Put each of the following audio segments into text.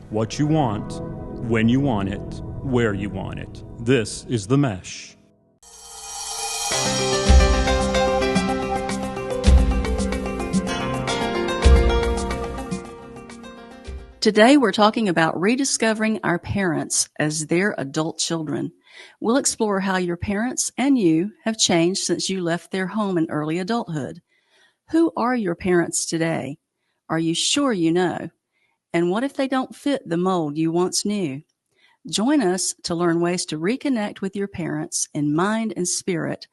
What you want, when you want it, where you want it. This is The Mesh. Today we're talking about rediscovering our parents as their adult children. We'll explore how your parents and you have changed since you left their home in early adulthood. Who are your parents today? Are you sure you know? And what if they don't fit the mold you once knew? Join us to learn ways to reconnect with your parents in mind and spirit,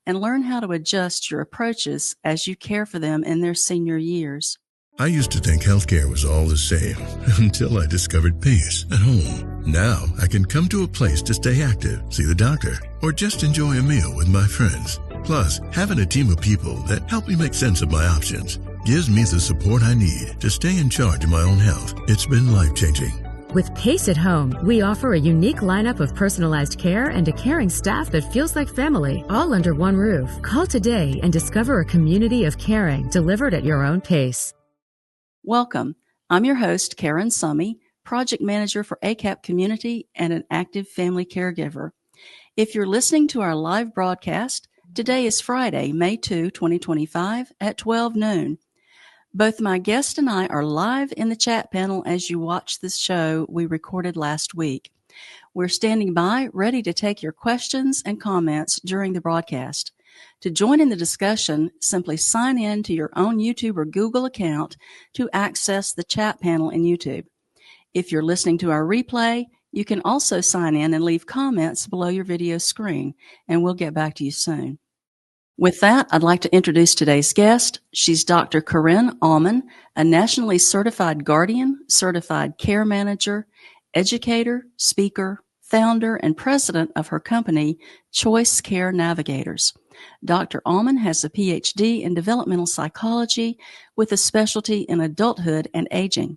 and learn how to adjust your approaches as you care for them in their senior years. I used to think healthcare was all the same until I discovered Pace at home. Now I can come to a place to stay active, see the doctor, or just enjoy a meal with my friends. Plus, having a team of people that help me make sense of my options gives me the support I need to stay in charge of my own health. It's been life-changing. With Pace at Home, we offer a unique lineup of personalized care and a caring staff that feels like family, all under one roof. Call today and discover a community of caring delivered at your own pace. Welcome. I'm your host, Karen Summey, Project Manager for ACAPcommunity and an active family caregiver. If you're listening to our live broadcast, today is Friday, May 2, 2025 at 12 noon. Both my guest and I are live in the chat panel as you watch this show we recorded last week. We're standing by, ready to take your questions and comments during the broadcast. To join in the discussion, simply sign in to your own YouTube or Google account to access the chat panel in YouTube. If you're listening to our replay, you can also sign in and leave comments below your video screen, and we'll get back to you soon. With that, I'd like to introduce today's guest. She's Dr. Corinne Auman, a nationally certified guardian, certified care manager, educator, speaker, founder, and president of her company, Choice Care Navigators. Dr. Auman has a PhD in developmental psychology with a specialty in adulthood and aging.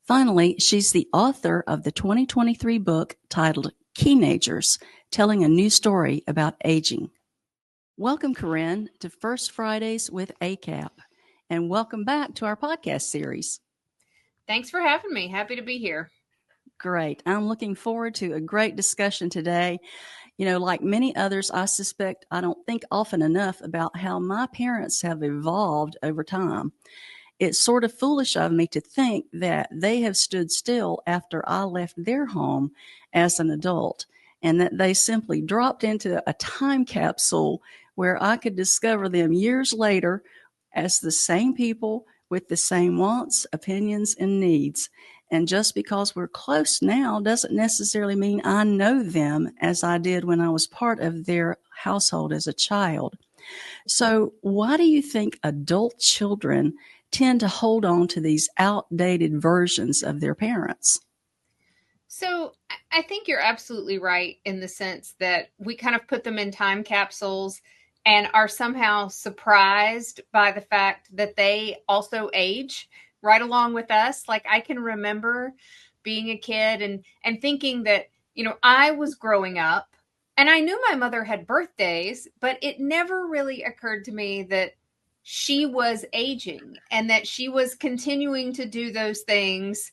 Finally, she's the author of the 2023 book titled Teenagers, Telling a New Story About Aging. Welcome, Corinne, to First Fridays with ACAP, and welcome back to our podcast series. Thanks for having me. Happy to be here. Great. I'm looking forward to a great discussion today. You know, like many others, I suspect I don't think often enough about how my parents have evolved over time. It's sort of foolish of me to think that they have stood still after I left their home as an adult, and that they simply dropped into a time capsule where I could discover them years later as the same people with the same wants, opinions, and needs. And just because we're close now doesn't necessarily mean I know them as I did when I was part of their household as a child. So why do you think adult children tend to hold on to these outdated versions of their parents? So I think you're absolutely right in the sense that we kind of put them in time capsules and are somehow surprised by the fact that they also age right along with us. Like, I can remember being a kid and thinking that, you know, I was growing up and I knew my mother had birthdays, but it never really occurred to me that she was aging and that she was continuing to do those things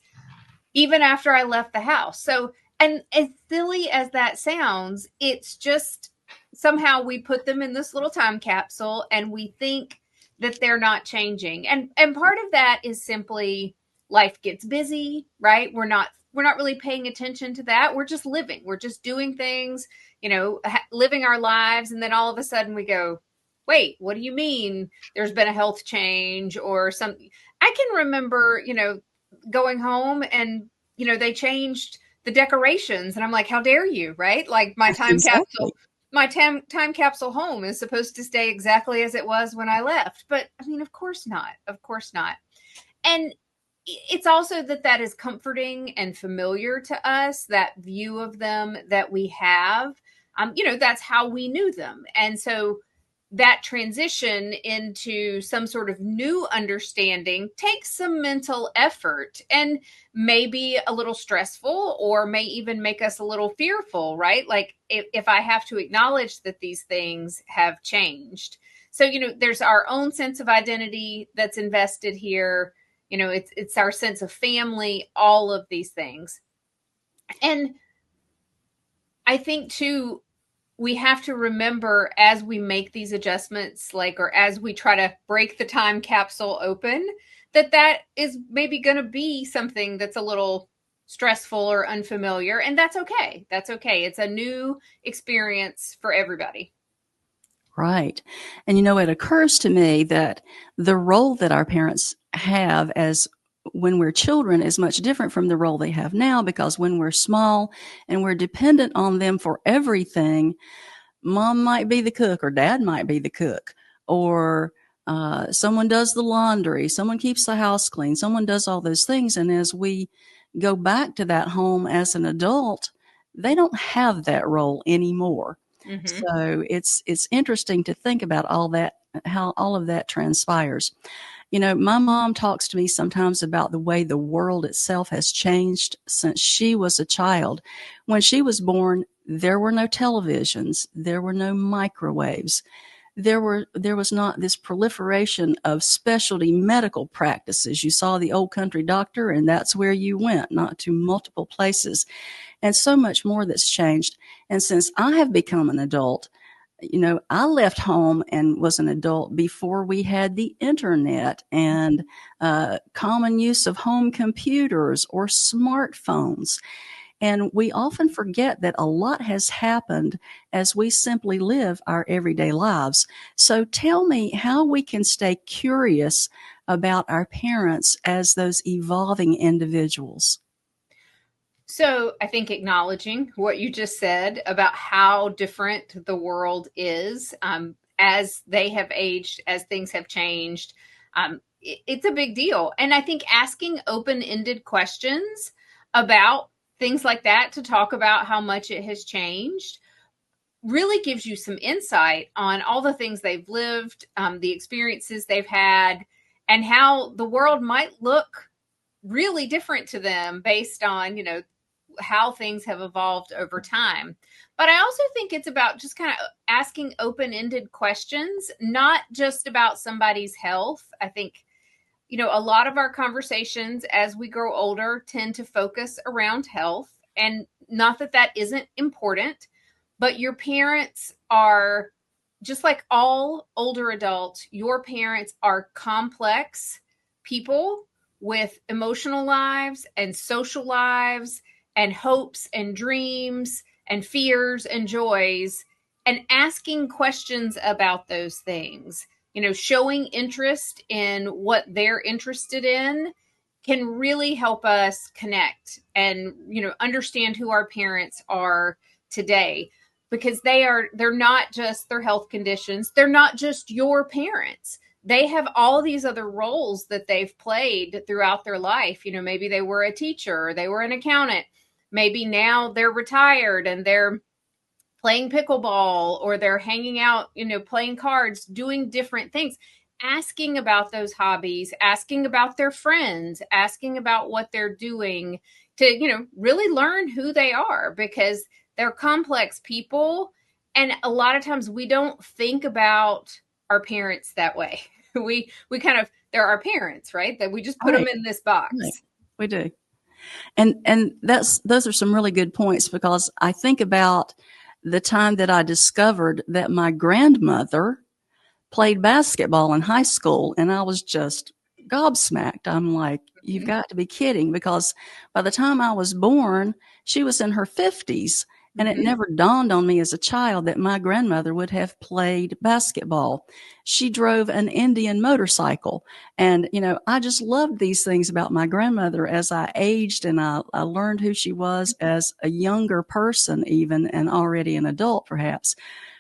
even after I left the house. So, and as silly as that sounds, it's just somehow we put them in this little time capsule and we think that they're not changing. And part of that is simply life gets busy, right? We're not really paying attention to that. We're just living. We're just doing things, you know, living our lives. And then all of a sudden we go, wait, what do you mean there's been a health change or something? I can remember, you know, going home and, you know, they changed the decorations and I'm like, how dare you, right? Like my time capsule. My time capsule home is supposed to stay exactly as it was when I left. But I mean, of course not. Of course not. And it's also that is comforting and familiar to us, that view of them that we have. You know, that's how we knew them. And so that transition into some sort of new understanding takes some mental effort and may be a little stressful or may even make us a little fearful, right? Like if I have to acknowledge that these things have changed. So, you know, there's our own sense of identity that's invested here. It's our sense of family, all of these things. And I think too, we have to remember as we make these adjustments, or as we try to break the time capsule open, that is maybe going to be something that's a little stressful or unfamiliar. And that's okay. That's okay. It's a new experience for everybody. Right. And it occurs to me that the role that our parents have as when we're children is much different from the role they have now, because when we're small and we're dependent on them for everything, mom might be the cook or dad might be the cook, or someone does the laundry, someone keeps the house clean, someone does all those things. And as we go back to that home as an adult, they don't have that role anymore. Mm-hmm. So it's interesting to think about all that, how all of that transpires. My mom talks to me sometimes about the way the world itself has changed since she was a child. When she was born, there were no televisions, there were no microwaves. There was not this proliferation of specialty medical practices. You saw the old country doctor and that's where you went, not to multiple places. And so much more that's changed. And since I have become an adult, I left home and was an adult before we had the internet and common use of home computers or smartphones. And we often forget that a lot has happened as we simply live our everyday lives. So tell me how we can stay curious about our parents as those evolving individuals. So I think acknowledging what you just said about how different the world is as they have aged, as things have changed, it's a big deal. And I think asking open-ended questions about things like that, to talk about how much it has changed, really gives you some insight on all the things they've lived, the experiences they've had, and how the world might look really different to them based on, how things have evolved over time. But I also think it's about just kind of asking open-ended questions, not just about somebody's health. I think, a lot of our conversations as we grow older tend to focus around health, and not that that isn't important, but your parents are, just like all older adults, your parents are complex people with emotional lives and social lives and hopes and dreams and fears and joys, and asking questions about those things, showing interest in what they're interested in can really help us connect and, understand who our parents are today, because they're not just their health conditions. They're not just your parents. They have all these other roles that they've played throughout their life. Maybe they were a teacher, or they were an accountant. Maybe now they're retired and they're playing pickleball, or they're hanging out, playing cards, doing different things, asking about those hobbies, asking about their friends, asking about what they're doing to, really learn who they are, because they're complex people. And a lot of times we don't think about our parents that way. We kind of, they're our parents, right? That we just put them in this box. Right. We do. And those are some really good points, because I think about the time that I discovered that my grandmother played basketball in high school, and I was just gobsmacked. I'm like, you've got to be kidding, because by the time I was born, she was in her 50s. And it never dawned on me as a child that my grandmother would have played basketball. She drove an Indian motorcycle. And, I just loved these things about my grandmother as I aged, and I learned who she was as a younger person even, and already an adult perhaps.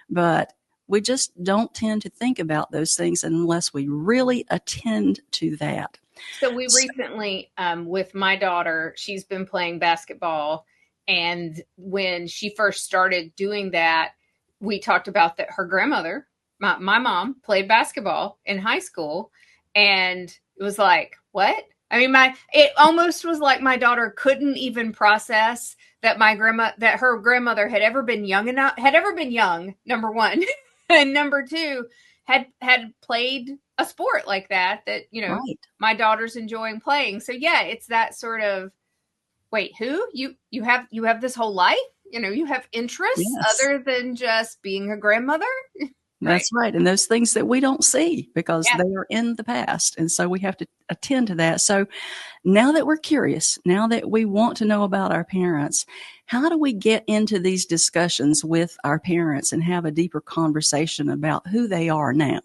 But we just don't tend to think about those things unless we really attend to that. So we recently, with my daughter, she's been playing basketball. And when she first started doing that, we talked about that her grandmother, my mom, played basketball in high school. And it was like, what? I mean, it almost was like my daughter couldn't even process that that her grandmother had ever been young, number one. And number two, had played a sport like that, Right. my daughter's enjoying playing. So yeah, it's that sort of, wait, who? You have this whole life? You have interests Yes. other than just being a grandmother? Right. That's right. And those things that we don't see because Yeah. they are in the past. And so we have to attend to that. So now that we're curious, now that we want to know about our parents, how do we get into these discussions with our parents and have a deeper conversation about who they are now?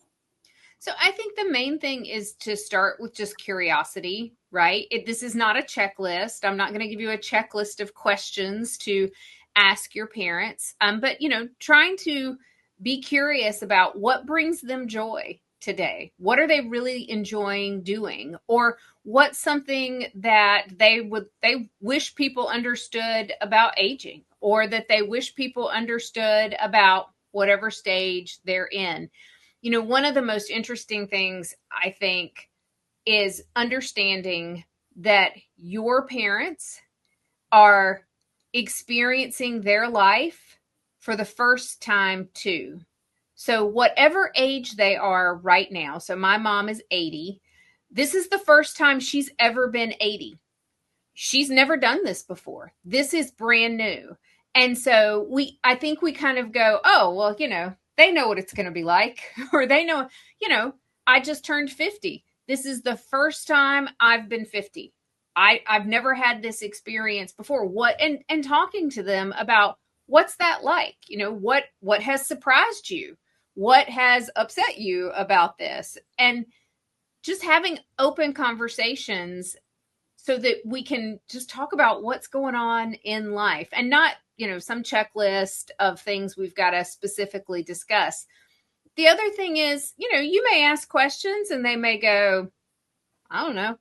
So I think the main thing is to start with just curiosity, right? This is not a checklist. I'm not going to give you a checklist of questions to ask your parents. But trying to be curious about what brings them joy today. What are they really enjoying doing? Or what's something that they wish people understood about aging, or that they wish people understood about whatever stage they're in. One of the most interesting things, I think, is understanding that your parents are experiencing their life for the first time too. So whatever age they are right now, so my mom is 80. This is the first time she's ever been 80. She's never done this before. This is brand new. And so I think we kind of go, oh, well, they know what it's going to be like, or they know, I just turned 50. This is the first time I've been 50. I've never had this experience before. And talking to them about what's that like? What has surprised you? What has upset you about this? And just having open conversations so that we can just talk about what's going on in life, and not, some checklist of things we've got to specifically discuss. The other thing is, you may ask questions and they may go, I don't know.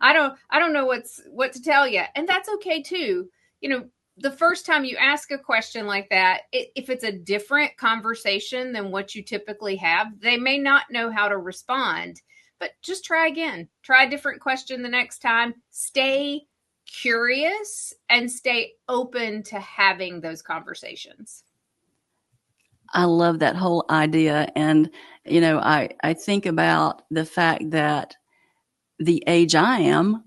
I don't know what to tell you. And that's okay too. The first time you ask a question like that, if it's a different conversation than what you typically have, they may not know how to respond. But just try again. Try a different question the next time. Stay curious and stay open to having those conversations. I love that whole idea. And, I think about the fact that the age I am,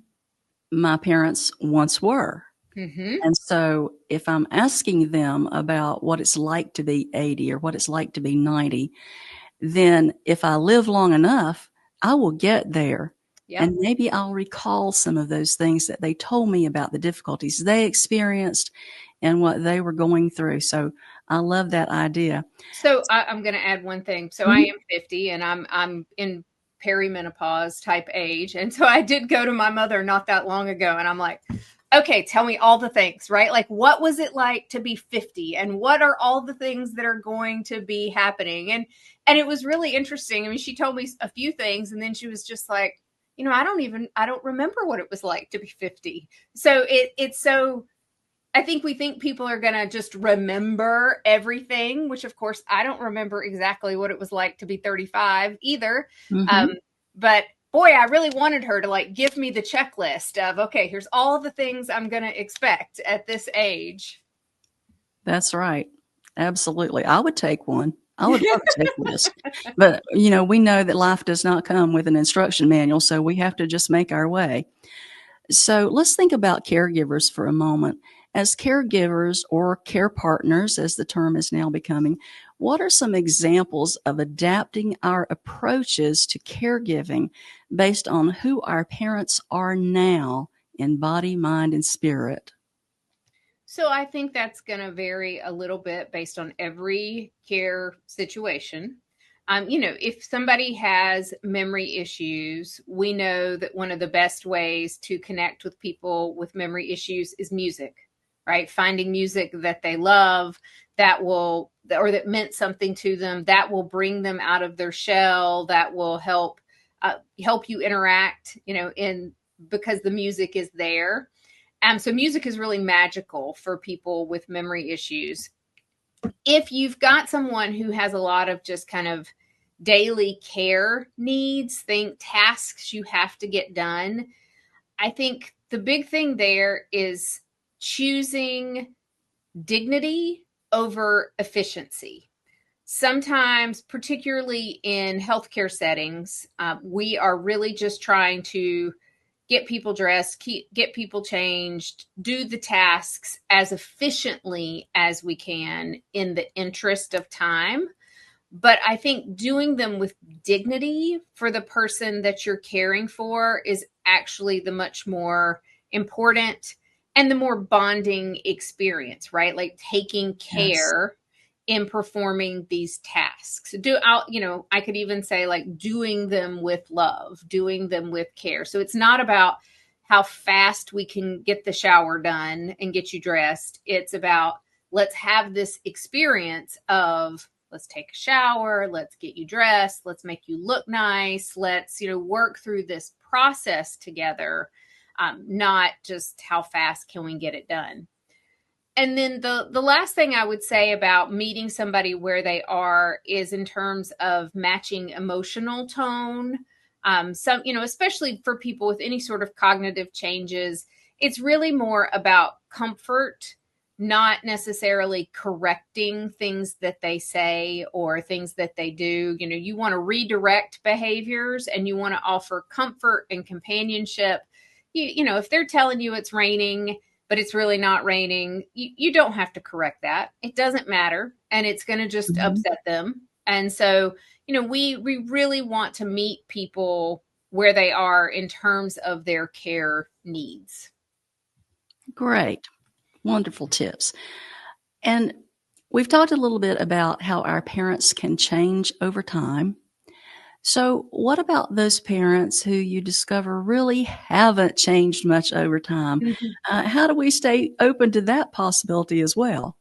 my parents once were. Mm-hmm. And so if I'm asking them about what it's like to be 80 or what it's like to be 90, then if I live long enough, I will get there. Yep. And maybe I'll recall some of those things that they told me about, the difficulties they experienced and what they were going through. So I love that idea. So I'm going to add one thing. So I am 50 and I'm in perimenopause type age. And so I did go to my mother not that long ago, and I'm like, okay, tell me all the things, right? Like, what was it like to be 50, and what are all the things that are going to be happening? And it was really interesting. I mean, she told me a few things, and then she was just like, I don't remember what it was like to be 50. So it's so, I think we think people are going to just remember everything, which of course I don't remember exactly what it was like to be 35 either. Mm-hmm. But boy, I really wanted her to give me the checklist of, okay, here's all the things I'm going to expect at this age. That's right. Absolutely. I would take one. I would love to take this. But, we know that life does not come with an instruction manual, so we have to just make our way. So let's think about caregivers for a moment. As caregivers, or care partners, as the term is now becoming, what are some examples of adapting our approaches to caregiving based on who our parents are now in body, mind, and spirit? So I think that's going to vary a little bit based on every care situation. If somebody has memory issues, we know that one of the best ways to connect with people with memory issues is music, right? Finding music that they love, or that meant something to them, that will bring them out of their shell, that will help you interact, because the music is there. So music is really magical for people with memory issues. If you've got someone who has a lot of just kind of daily care needs, think tasks you have to get done, I think the big thing there is choosing dignity over efficiency. sometimes, particularly in healthcare settings, we are really just trying to get people dressed, get people changed, do the tasks as efficiently as we can in the interest of time. But I think doing them with dignity for the person that you're caring for is actually the much more important and the more bonding experience, right? Like taking care in performing these tasks. I could even say like doing them with love, doing them with care. So it's not about how fast we can get the shower done and get you dressed. It's about, let's have this experience of, let's take a shower, let's get you dressed, let's make you look nice, let's, work through this process together, not just how fast can we get it done. And then the last thing I would say about meeting somebody where they are is in terms of matching emotional tone. Especially for people with any sort of cognitive changes, it's really more about comfort, not necessarily correcting things that they say or things that they do. You want to redirect behaviors and you want to offer comfort and companionship. If they're telling you it's raining, but it's really not raining, you don't have to correct that. It doesn't matter. And it's going to just upset them. And so, we really want to meet people where they are in terms of their care needs. Great. Wonderful tips. And we've talked a little bit about how our parents can change over time. So what about those parents who you discover really haven't changed much over time? How do we stay open to that possibility as well?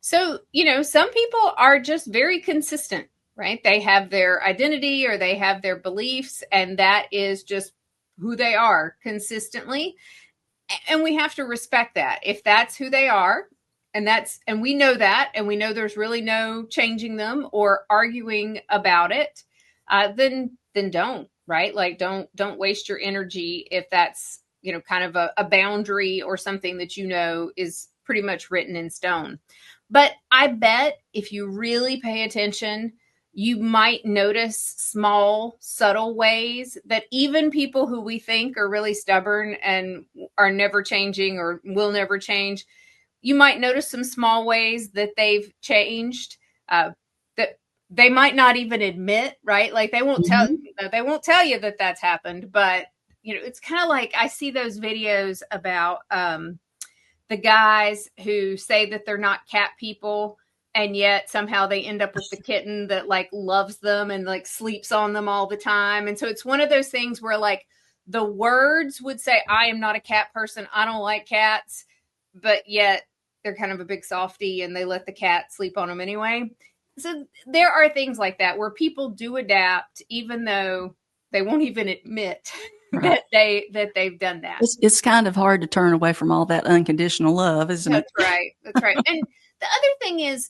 So, some people are just very consistent, right? They have their identity or they have their beliefs, and that is just who they are consistently. And we have to respect that. If that's who they are, and we know that, and we know there's really no changing them or arguing about it, then don't, right? Like don't waste your energy if that's, kind of a boundary or something that is pretty much written in stone. But I bet if you really pay attention, you might notice small, subtle ways that even people who we think are really stubborn and are never changing or will never change, you might notice some small ways that they've changed, that they might not even admit, right? Like they won't tell you that that's happened, but it's kind of like I see those videos about the guys who say that they're not cat people, and yet somehow they end up with the kitten that like loves them and like sleeps on them all the time. And so it's one of those things where like the words would say, I am not a cat person, I don't like cats, but yet they're kind of a big softie and they let the cat sleep on them anyway. So there are things like that where people do adapt, even though they won't even admit that they've done that. It's kind of hard to turn away from all that unconditional love, isn't it? That's right. And the other thing is,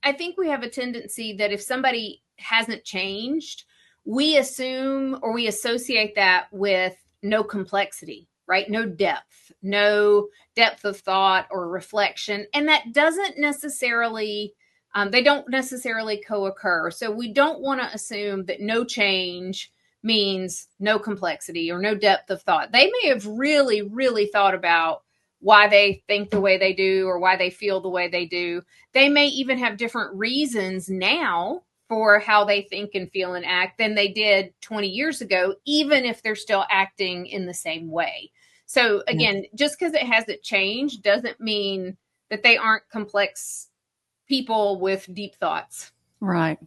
I think we have a tendency that if somebody hasn't changed, we assume or we associate that with no complexity, right? No depth of thought or reflection. And that doesn't necessarily, they don't necessarily co-occur. So we don't want to assume that no change means no complexity or no depth of thought. They may have really, really thought about why they think the way they do or why they feel the way they do. They may even have different reasons now for how they think and feel and act than they did 20 years ago, even if they're still acting in the same way. So again, just because it hasn't changed doesn't mean that they aren't complex people with deep thoughts. Right.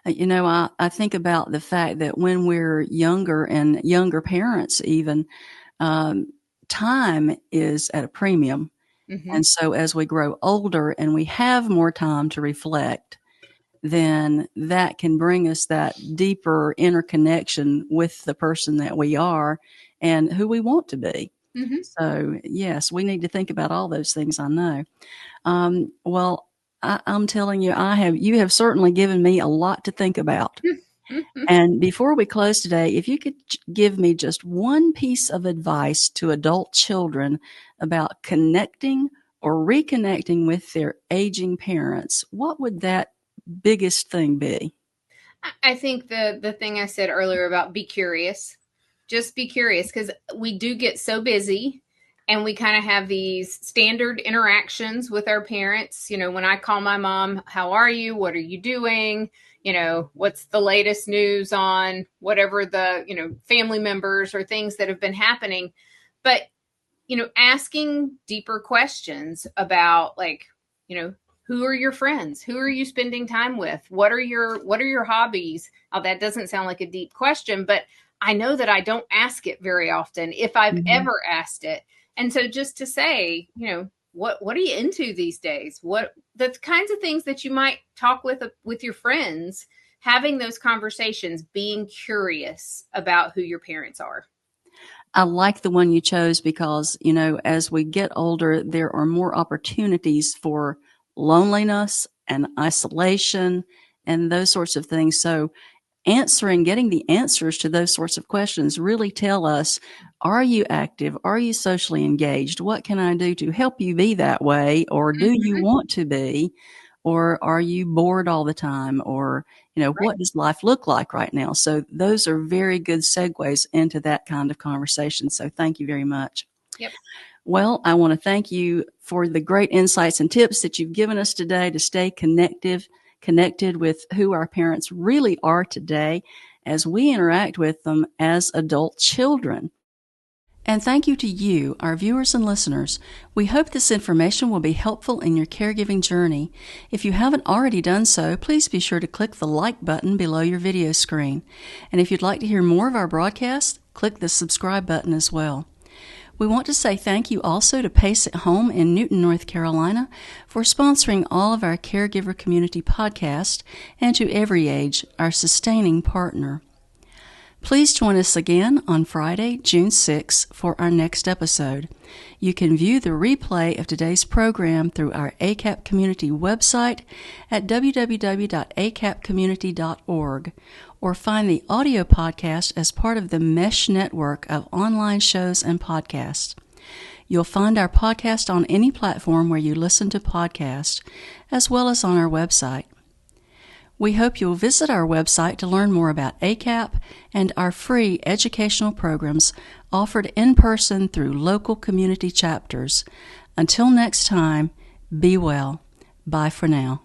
I think about the fact that when we're younger and younger parents even, time is at a premium. And so as we grow older and we have more time to reflect, then that can bring us that deeper interconnection with the person that we are and who we want to be. So yes, we need to think about all those things, I know. Well, I'm telling you, you have certainly given me a lot to think about. And before we close today, if you could give me just one piece of advice to adult children about connecting or reconnecting with their aging parents, what would that biggest thing be? I think the thing I said earlier about be curious. Just be curious, because we do get so busy and we kind of have these standard interactions with our parents. You know, when I call my mom, how are you? What are you doing? You know, what's the latest news on whatever the, family members or things that have been happening. But, asking deeper questions about, like, who are your friends? Who are you spending time with? What are your hobbies? Oh, that doesn't sound like a deep question, but I know that I don't ask it very often, if I've ever asked it. And so just to say, what are you into these days? What the kinds of things that you might talk with your friends, having those conversations, being curious about who your parents are. I like the one you chose because, as we get older, there are more opportunities for loneliness and isolation and those sorts of things. So getting the answers to those sorts of questions really tell us, are you active? Are you socially engaged? What can I do to help you be that way? Or do you want to be? Or are you bored all the time? Or, what does life look like right now? So those are very good segues into that kind of conversation. So thank you very much. Yep. Well, I want to thank you for the great insights and tips that you've given us today to stay connected with who our parents really are today as we interact with them as adult children. And thank you to you, our viewers and listeners. We hope this information will be helpful in your caregiving journey. If you haven't already done so, please be sure to click the like button below your video screen. And if you'd like to hear more of our broadcasts, click the subscribe button as well. We want to say thank you also to Pace at Home in Newton, North Carolina, for sponsoring all of our Caregiver Community podcasts, and to Every Age, our sustaining partner. Please join us again on Friday, June 6, for our next episode. You can view the replay of today's program through our ACAP Community website at www.acapcommunity.org, or find the audio podcast as part of the mesh network of online shows and podcasts. You'll find our podcast on any platform where you listen to podcasts, as well as on our website. We hope you'll visit our website to learn more about ACAP and our free educational programs offered in person through local community chapters. Until next time, be well. Bye for now.